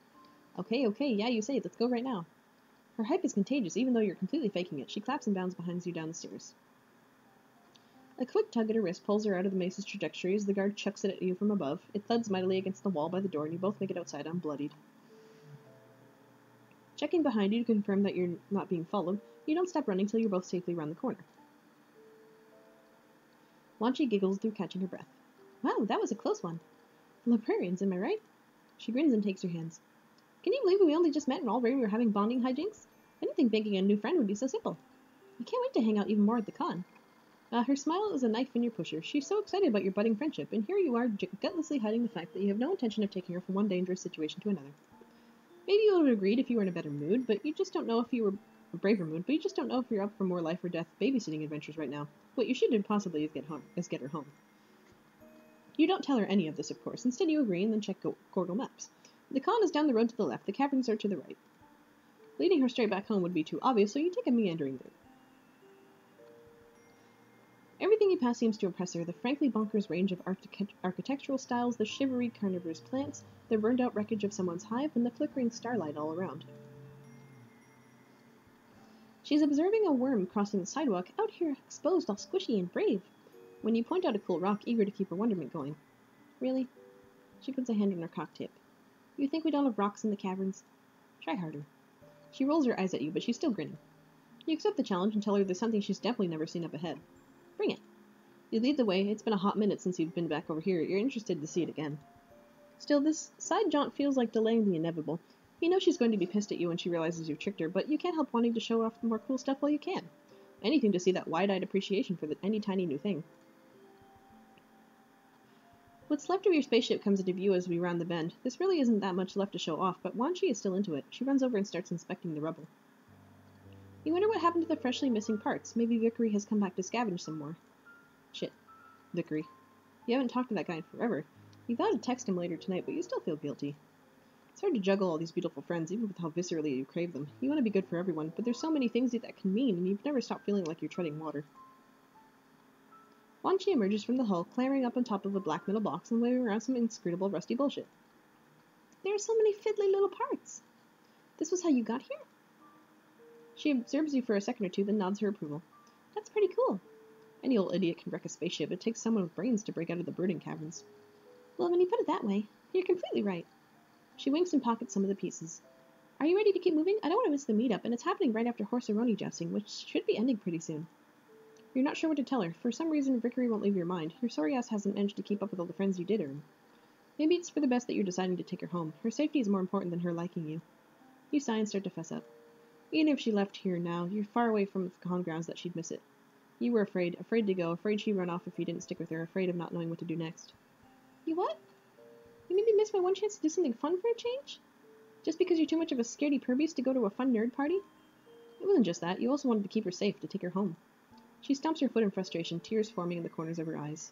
A: Okay, yeah, you say it. Let's go right now. Her hype is contagious, even though you're completely faking it. She claps and bounds behind you down the stairs. A quick tug at her wrist pulls her out of the mace's trajectory as the guard chucks it at you from above. It thuds mightily against the wall by the door, and you both make it outside unbloodied. Checking behind you to confirm that you're not being followed, you don't stop running till you're both safely around the corner. Wanshi giggles through catching her breath. Wow, that was a close one. Librarians, am I right? She grins and takes her hands. Can you believe we only just met and already we're having bonding hijinks? I didn't think making a new friend would be so simple. I can't wait to hang out even more at the con. Her smile is a knife in your pusher. She's so excited about your budding friendship, and here you are gutlessly hiding the fact that you have no intention of taking her from one dangerous situation to another. Maybe you would have agreed if you were in a better mood, but you just don't know if you were a braver mood, but you just don't know if you're up for more life or death babysitting adventures right now. What you should do possibly is get her home. You don't tell her any of this, of course. Instead, you agree and then check Google Maps. The con is down the road to the left. The caverns are to the right. Leading her straight back home would be too obvious, so you take a meandering route. Everything you pass seems to impress her. The frankly bonkers range of architectural styles, the shivery carnivorous plants, the burned-out wreckage of someone's hive, and the flickering starlight all around. She's observing a worm crossing the sidewalk, out here exposed all squishy and brave, when you point out a cool rock, eager to keep her wonderment going. Really? She puts a hand on her cock tip. You think we don't have rocks in the caverns? Try harder. She rolls her eyes at you, but she's still grinning. You accept the challenge and tell her there's something she's definitely never seen up ahead. Bring it. You lead the way. It's been a hot minute since you've been back over here. You're interested to see it again. Still, this side jaunt feels like delaying the inevitable. You know she's going to be pissed at you when she realizes you've tricked her, but you can't help wanting to show off the more cool stuff while you can. Anything to see that wide-eyed appreciation for any tiny new thing. What's left of your spaceship comes into view as we round the bend. This really isn't that much left to show off, but Wanshi is still into it. She runs over and starts inspecting the rubble. You wonder what happened to the freshly missing parts. Maybe Vickery has come back to scavenge some more. Shit. Vickery. You haven't talked to that guy in forever. You thought to text him later tonight, but you still feel guilty. It's hard to juggle all these beautiful friends, even with how viscerally you crave them. You want to be good for everyone, but there's so many things that can mean, and you've never stopped feeling like you're treading water. Wanshi emerges from the hull, clambering up on top of a black metal box and waving around some inscrutable rusty bullshit. There are so many fiddly little parts. This was how you got here? She observes you for a second or two, then nods her approval. That's pretty cool. Any old idiot can wreck a spaceship. It takes someone with brains to break out of the brooding caverns. Well, when you put it that way, you're completely right. She winks and pockets some of the pieces. Are you ready to keep moving? I don't want to miss the meetup, and it's happening right after Horseroni jousting, which should be ending pretty soon. You're not sure what to tell her. For some reason, Vickery won't leave your mind. Your sorry ass hasn't managed to keep up with all the friends you did earn. Maybe it's for the best that you're deciding to take her home. Her safety is more important than her liking you. You sigh and start to fess up. Even if she left here now, you're far away from the con grounds that she'd miss it. You were afraid to go, afraid she'd run off if you didn't stick with her, afraid of not knowing what to do next. You what? You made me miss my one chance to do something fun for a change? Just because you're too much of a scaredy purbeast to go to a fun nerd party? It wasn't just that. You also wanted to keep her safe, to take her home. She stomps her foot in frustration, tears forming in the corners of her eyes.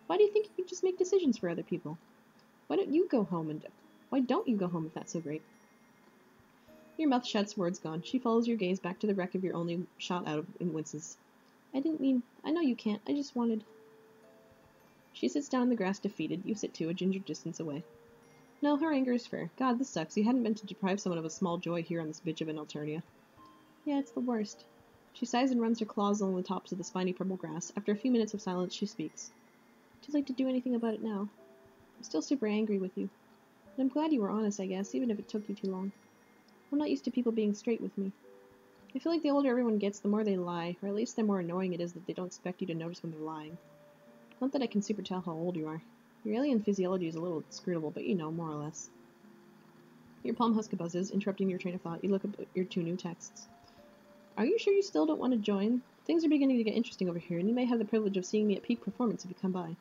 A: Why do you think you could just make decisions for other people? Why don't you go home if that's so great? Your mouth shuts, words gone. She follows your gaze back to the wreck of your only shot out and winces. I know you can't. I just wanted... She sits down in the grass defeated. You sit too, a ginger distance away. No, her anger is fair. God, this sucks. You hadn't meant to deprive someone of a small joy here on this bitch of an Alternia. Yeah, it's the worst. She sighs and runs her claws along the tops of the spiny purple grass. After a few minutes of silence, she speaks. Too late to do anything about it now. I'm still super angry with you. And I'm glad you were honest, I guess, even if it took you too long. I'm not used to people being straight with me. I feel like the older everyone gets, the more they lie, or at least the more annoying it is that they don't expect you to notice when they're lying. Not that I can super tell how old you are. Your alien physiology is a little inscrutable, but you know, more or less. Your palm husk buzzes, interrupting your train of thought. You look up at your 2 new texts. Are you sure you still don't want to join? Things are beginning to get interesting over here, and you may have the privilege of seeing me at peak performance if you come by.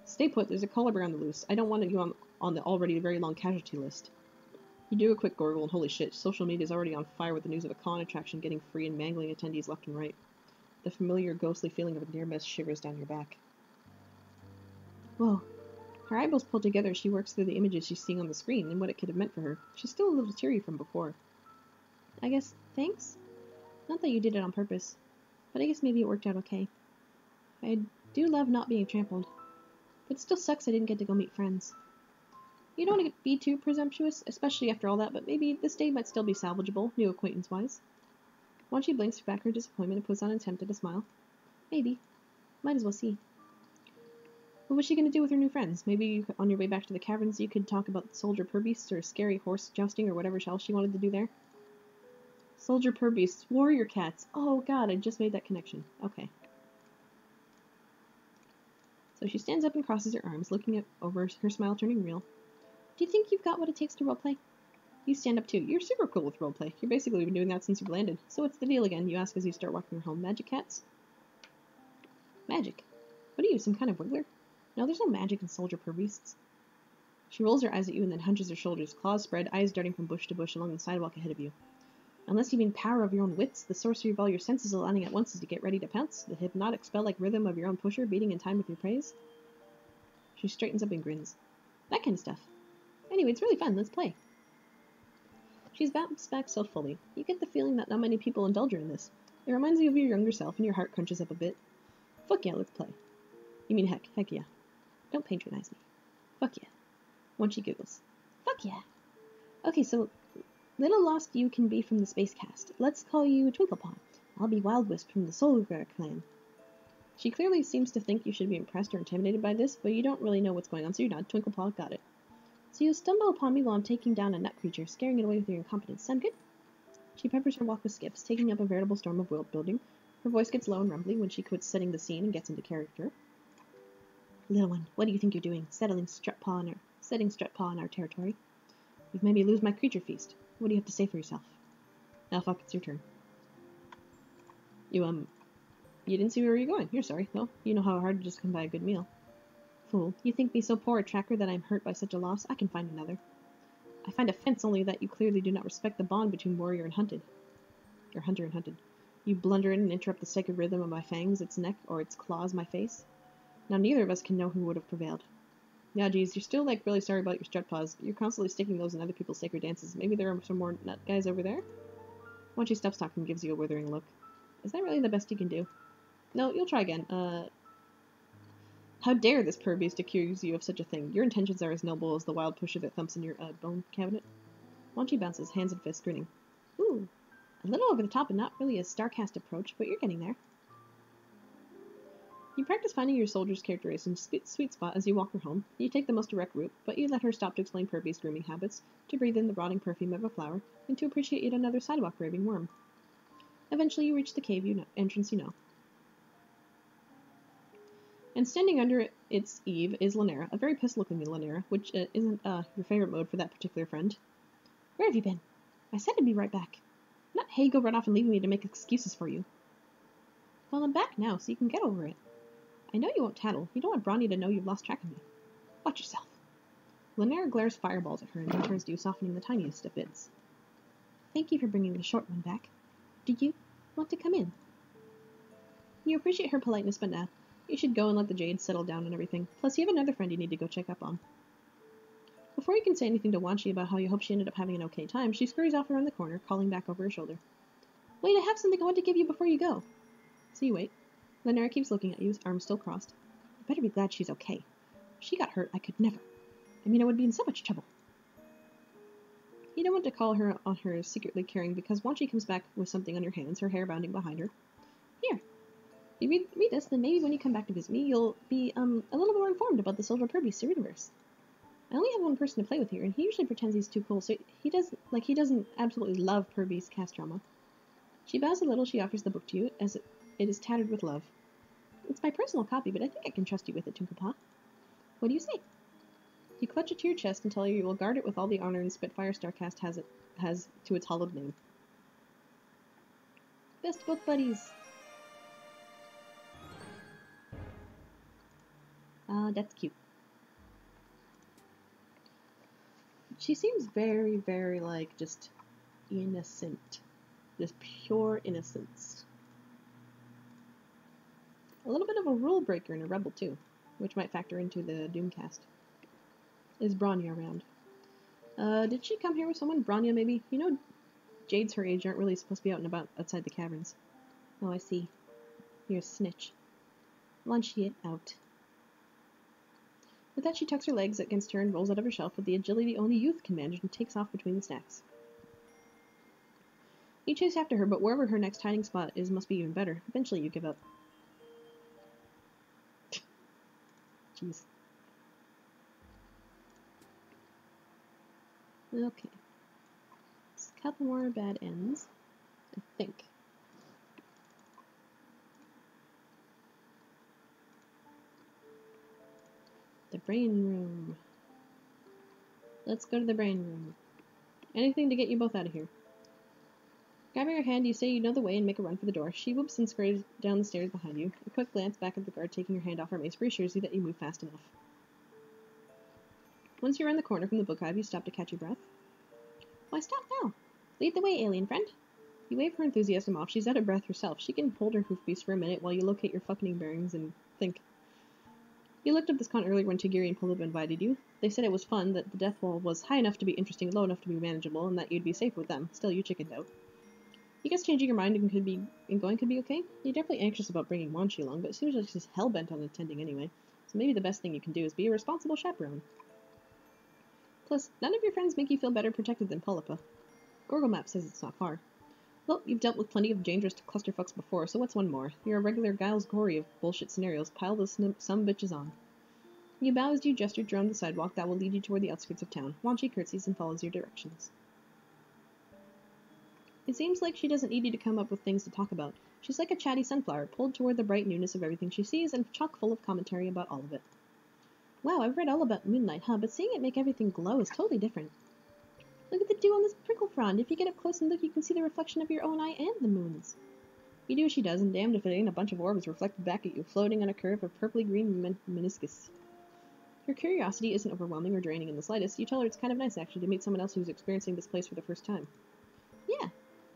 A: Stay put, there's a caller on the loose. I don't want you on the already very long casualty list. You do a quick gurgle, and holy shit, social media is already on fire with the news of a con attraction getting free and mangling attendees left and right. The familiar ghostly feeling of a near miss shivers down your back. Whoa. Her eyeballs pull together as she works through the images she's seeing on the screen and what it could have meant for her. She's still a little teary from before. I guess, thanks? Not that you did it on purpose, but I guess maybe it worked out okay. I do love not being trampled, but it still sucks I didn't get to go meet friends. You don't want to be too presumptuous, especially after all that, but maybe this day might still be salvageable, new acquaintance-wise. Wanshi blinks back her disappointment and puts on an attempt at a smile. Maybe. Might as well see. What was she going to do with her new friends? Maybe on your way back to the caverns you could talk about soldier purbeasts or scary horse jousting or whatever else she wanted to do there? Soldier purbeasts, warrior cats. Oh god, I just made that connection. Okay. So she stands up and crosses her arms, looking over her smile turning real. Do you think you've got what it takes to roleplay? You stand up too. You're super cool with roleplay. You've basically been doing that since you've landed. So what's the deal again? You ask as you start walking her home. Magic cats? Magic? What are you, some kind of wiggler? No, there's no magic in soldier purbeasts. She rolls her eyes at you and then hunches her shoulders, claws spread, eyes darting from bush to bush along the sidewalk ahead of you. Unless you mean power of your own wits, the sorcery of all your senses aligning at once as you get ready to pounce, the hypnotic spell-like rhythm of your own pusher beating in time with your praise. She straightens up and grins. That kind of stuff. Anyway, it's really fun. Let's play. She's bounced back so fully. You get the feeling that not many people indulge her in this. It reminds you of your younger self, and your heart crunches up a bit. Fuck yeah, let's play. You mean heck yeah. Don't patronize me. Fuck yeah. Wanshi giggles. Fuck yeah. Okay, so little lost you can be from the Space Cast. Let's call you Twinklepaw. I'll be Wild Wisp from the Solar Clan. She clearly seems to think you should be impressed or intimidated by this, but you don't really know what's going on, so you're not. Twinklepaw, got it. So you stumble upon me while I'm taking down a nut creature, scaring it away with your incompetence. Sound good? She peppers her walk with skips, taking up a veritable storm of world building. Her voice gets low and rumbly when she quits setting the scene and gets into character. Little one, what do you think you're doing? Setting strut paw in our territory. You've made me lose my creature feast. What do you have to say for yourself? Now, fuck, it's your turn. You didn't see where you're going. You're sorry, though. You know how hard it is to come by a good meal. Fool, you think me so poor a tracker that I'm hurt by such a loss? I can find another. I find offense only that you clearly do not respect the bond between warrior and hunted. Or hunter and hunted. You blunder in and interrupt the sacred rhythm of my fangs, its neck, or its claws, my face. Now neither of us can know who would have prevailed. Yeah, geez, you're still, really sorry about your strut paws, but you're constantly sticking those in other people's sacred dances. Maybe there are some more nut guys over there? Once she stops talking and gives you a withering look. Is that really the best you can do? No, you'll try again. How dare this purbeast accuse you of such a thing? Your intentions are as noble as the wild pusher that thumps in your, bone cabinet. Wanshi bounces, hands and fists, grinning. Ooh, a little over the top and not really a Starcast approach, but you're getting there. You practice finding your soldier's characteristics sweet spot as you walk her home. You take the most direct route, but you let her stop to explain purbeast grooming habits, to breathe in the rotting perfume of a flower, and to appreciate yet another sidewalk-raving worm. Eventually you reach the cave entrance you know. And standing under its eave is Lanera, a very pissed-looking Lanera, which isn't your favorite mode for that particular friend. Where have you been? I said I'd be right back. Not hey, go run off and leave me to make excuses for you. Well, I'm back now, so you can get over it. I know you won't tattle. You don't want Bronny to know you've lost track of me. Watch yourself. Lanera glares fireballs at her and then turns to you, softening the tiniest of bits. Thank you for bringing the short one back. Do you want to come in? You appreciate her politeness, but nah. You should go and let the Jades settle down and everything. Plus, you have another friend you need to go check up on. Before you can say anything to Wanshi about how you hope she ended up having an okay time, she scurries off around the corner, calling back over her shoulder. Wait, I have something I want to give you before you go. So you wait. Lanera keeps looking at you, arms still crossed. You better be glad she's okay. If she got hurt, I could never. I mean, I would be in so much trouble. You don't want to call her on her secretly caring because Wanshi comes back with something on your hands, her hair bounding behind her. Here. You read this, then maybe when you come back to visit me, you'll be, a little more informed about the Silver Purbeast universe. I only have one person to play with here, and he usually pretends he's too cool, so he doesn't absolutely love Purbeast cast drama. She bows a little, she offers the book to you, as it is tattered with love. It's my personal copy, but I think I can trust you with it, Twinklepaw. What do you say? You clutch it to your chest and tell her you will guard it with all the honor and Spitfire Starcast has to its hallowed name. Best book buddies! That's cute. She seems very, very, just innocent. Just pure innocence. A little bit of a rule breaker and a rebel, too, which might factor into the Doomcast. Is Bronya around? Did she come here with someone? Bronya, maybe? You know, Jades her age aren't really supposed to be out and about outside the caverns. Oh, I see. You're a snitch. Wanshi it out. With that, she tucks her legs against her and rolls out of her shelf with the agility only youth can manage and takes off between the snacks. You chase after her, but wherever her next hiding spot is must be even better. Eventually, you give up. Jeez. Okay. Just a couple more bad ends, I think. The brain room. Let's go to the brain room. Anything to get you both out of here. Grabbing her hand, you say you know the way and make a run for the door. She whoops and scurries down the stairs behind you. A quick glance back at the guard taking her hand off her mace reassures you that you move fast enough. Once you're around the corner from the book hive, you stop to catch your breath. Why stop now? Lead the way, alien friend. You wave her enthusiasm off. She's out of breath herself. She can hold her hoofbeast for a minute while you locate your fucking bearings and think. You looked up this con earlier when Tigiri and Puluba invited you. They said it was fun, that the death wall was high enough to be interesting, low enough to be manageable, and that you'd be safe with them. Still, you chickened out. You guess changing your mind and going could be okay? You're definitely anxious about bringing Wanshi along, but it seems like she's hell-bent on attending anyway. So maybe the best thing you can do is be a responsible chaperone. Plus, none of your friends make you feel better protected than Puluba. Gorgle Map says it's not far. Well, you've dealt with plenty of dangerous clusterfucks before, so what's one more? You're a regular Giles Gory of bullshit scenarios. Pile those some bitches on. You bow as you gesture around the sidewalk that will lead you toward the outskirts of town. Wanshi curtsies and follows your directions. It seems like she doesn't need you to come up with things to talk about. She's like a chatty sunflower, pulled toward the bright newness of everything she sees and chock full of commentary about all of it. Wow, I've read all about moonlight, huh? But seeing it make everything glow is totally different. Look at the dew on this prickle frond. If you get up close and look, you can see the reflection of your own eye and the moon's. You do as she does, and damned if it ain't a bunch of orbs reflected back at you, floating on a curve of purply-green meniscus. Her curiosity isn't overwhelming or draining in the slightest. You tell her it's kind of nice, actually, to meet someone else who's experiencing this place for the first time. Yeah,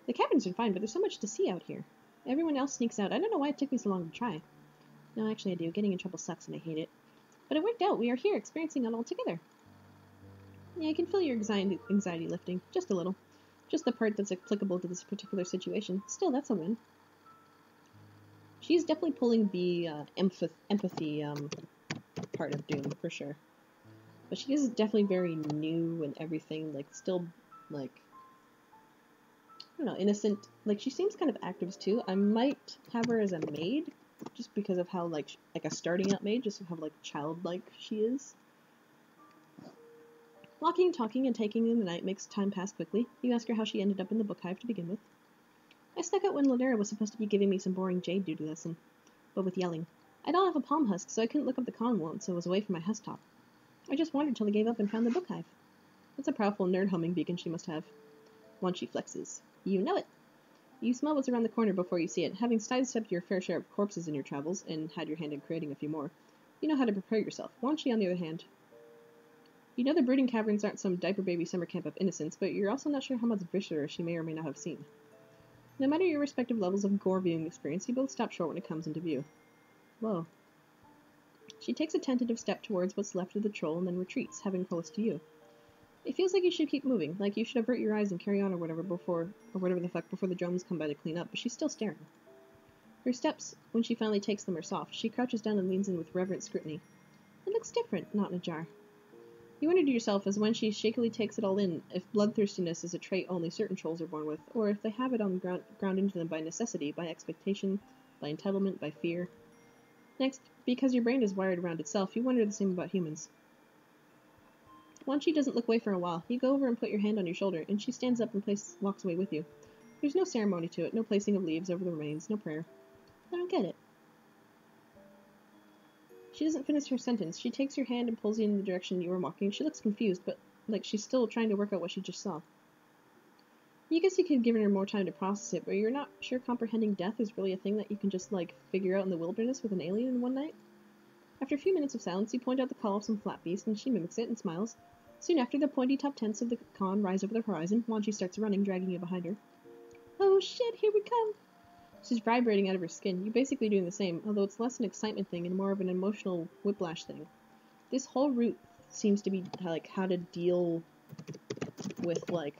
A: the caverns are fine, but there's so much to see out here. Everyone else sneaks out. I don't know why it took me so long to try. No, actually I do. Getting in trouble sucks and I hate it. But it worked out. We are here, experiencing it all together. Yeah, I can feel your anxiety lifting. Just a little. Just the part that's applicable to this particular situation. Still, that's a win. She's definitely pulling the empathy part of Doom, for sure. But she is definitely very new and everything, still, I don't know, innocent. She seems kind of active, too. I might have her as a maid, just because of how, a starting out maid, just how, childlike she is. Walking, talking, and taking in the night makes time pass quickly. You ask her how she ended up in the book hive to begin with. I stuck out when Lanera was supposed to be giving me some boring jade duty lesson, but with yelling. I don't have a palm husk, so I couldn't look up the con wall, so I was away from my husk top. I just wandered till I gave up and found the book hive. That's a powerful nerd humming beacon she must have. Wanshi flexes. You know it. You smell what's around the corner before you see it. Having sidestepped your fair share of corpses in your travels, and had your hand in creating a few more, you know how to prepare yourself. Wanshi, on the other hand, You know the brooding caverns aren't some diaper baby summer camp of innocence, but you're also not sure how much viscera she may or may not have seen. No matter your respective levels of gore viewing experience, you both stop short when it comes into view. Whoa. She takes a tentative step towards what's left of the troll and then retreats, having close to you. It feels like you should keep moving, like you should avert your eyes and carry on or whatever before the drones come by to clean up, but she's still staring. Her steps, when she finally takes them, are soft. She crouches down and leans in with reverent scrutiny. It looks different, not in a jar. You wonder to yourself, as when she shakily takes it all in, if bloodthirstiness is a trait only certain trolls are born with, or if they have it on ground into them by necessity, by expectation, by entitlement, by fear. Next, because your brain is wired around itself, you wonder the same about humans. Wanshi doesn't look away for a while. You go over and put your hand on your shoulder, and she stands up and walks away with you. There's no ceremony to it, no placing of leaves over the remains, no prayer. I don't get it. She doesn't finish her sentence. She takes your hand and pulls you in the direction you were walking. She looks confused, but like she's still trying to work out what she just saw. You guess you could have given her more time to process it, but you're not sure comprehending death is really a thing that you can just, like, figure out in the wilderness with an alien in one night? After a few minutes of silence, you point out the call of some flat beast, and she mimics it and smiles. Soon after, the pointy-top tents of the con rise over the horizon. Wanshi starts running, dragging you behind her. Oh shit, here we come! She's vibrating out of her skin. You're basically doing the same, although it's less an excitement thing and more of an emotional whiplash thing. This whole route seems to be, like, how to deal with, like,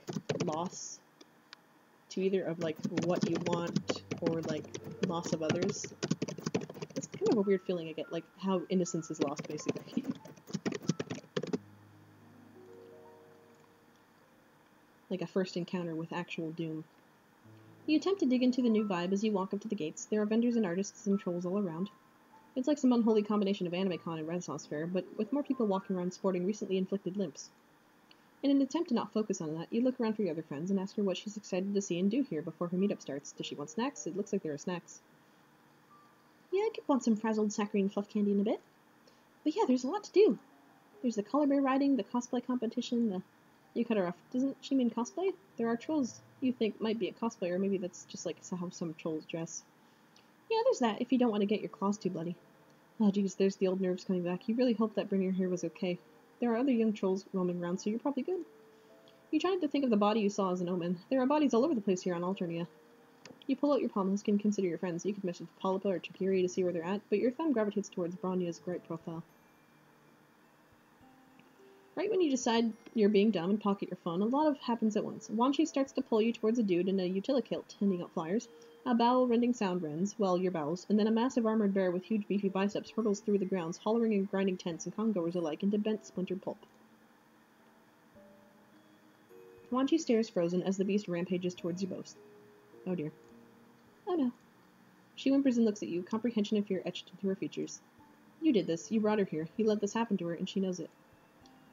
A: loss to either of, like, what you want or, like, loss of others. It's kind of a weird feeling I get, like, how innocence is lost, basically. Like a first encounter with actual doom. You attempt to dig into the new vibe as you walk up to the gates. There are vendors and artists and trolls all around. It's like some unholy combination of Anime Con and Renaissance Fair, but with more people walking around sporting recently inflicted limps. In an attempt to not focus on that, you look around for your other friends and ask her what she's excited to see and do here before her meetup starts. Does she want snacks? It looks like there are snacks. Yeah, I could want some frazzled saccharine fluff candy in a bit. But yeah, there's a lot to do. There's the color bear riding, the cosplay competition, You cut her off. Doesn't she mean cosplay? There are trolls you think might be a cosplay, or maybe that's just like how some trolls dress. Yeah, there's that, if you don't want to get your claws too bloody. Oh geez, there's the old nerves coming back. You really hope that bringing her here was okay. There are other young trolls roaming around, so you're probably good. You tried to think of the body you saw as an omen. There are bodies all over the place here on Alternia. You pull out your palm and can consider your friends. You could message Polypa or Chikiri to see where they're at, but your thumb gravitates towards Bronya's great profile. Right when you decide you're being dumb and pocket your phone, a lot happens at once. Wanshi starts to pull you towards a dude in a utilikilt, handing out flyers. A bowel-rending sound rends, well, your bowels, and then a massive armored bear with huge beefy biceps hurtles through the grounds, hollering and grinding tents and congoers alike into bent, splintered pulp. Wanshi stares frozen as the beast rampages towards you both. Oh dear. Oh no. She whimpers and looks at you, comprehension and fear etched into her features. You did this. You brought her here. You let this happen to her, and she knows it.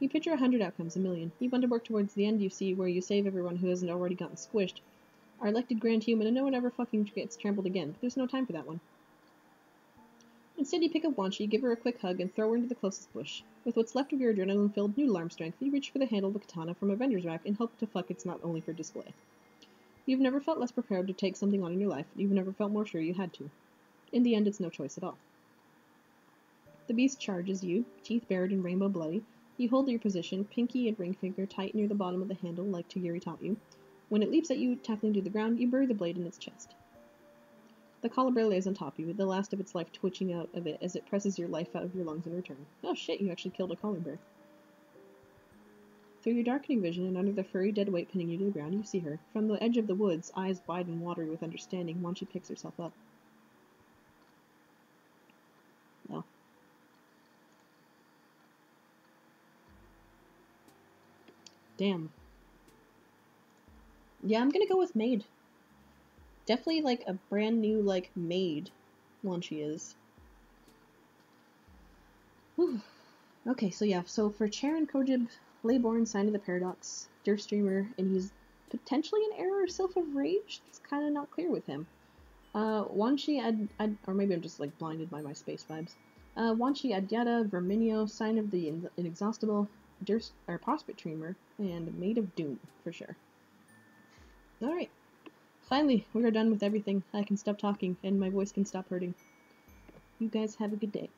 A: You picture 100 outcomes, 1,000,000. You want to work towards the end you see where you save everyone who hasn't already gotten squished, are elected grand human, and no one ever fucking gets trampled again, but there's no time for that one. Instead, you pick up Wanshi, give her a quick hug, and throw her into the closest bush. With what's left of your adrenaline-filled noodle arm strength, you reach for the handle of a katana from a vendor's rack and hope to fuck it's not only for display. You've never felt less prepared to take something on in your life, you've never felt more sure you had to. In the end, it's no choice at all. The beast charges you, teeth bared and rainbow bloody. You hold your position, pinky and ring finger tight near the bottom of the handle like Togiri taught you. When it leaps at you, tackling to the ground, you bury the blade in its chest. The collar bear lays on top of you, the last of its life twitching out of it as it presses your life out of your lungs in return. Oh shit, you actually killed a collar bear. Through your darkening vision and under the furry dead weight pinning you to the ground, you see her. From the edge of the woods, eyes wide and watery with understanding, Wanshi picks herself up. No. Damn. Yeah, I'm gonna go with Maid. Definitely, like, a brand new, like, Maid Wanshi is. Whew. Okay, so yeah, so for Charun Krojib, Layborn, Sign of the Paradox, Dirt Streamer, and he's potentially an Heir or Sylph of Rage? It's kind of not clear with him. Wanshi, or maybe I'm just, like, blinded by my space vibes. Wanshi, Adyata, Verminio, Sign of the Inexhaustible, Prospect Dreamer, and Maid of Doom, for sure. Alright. Finally, we are done with everything. I can stop talking, and my voice can stop hurting. You guys have a good day.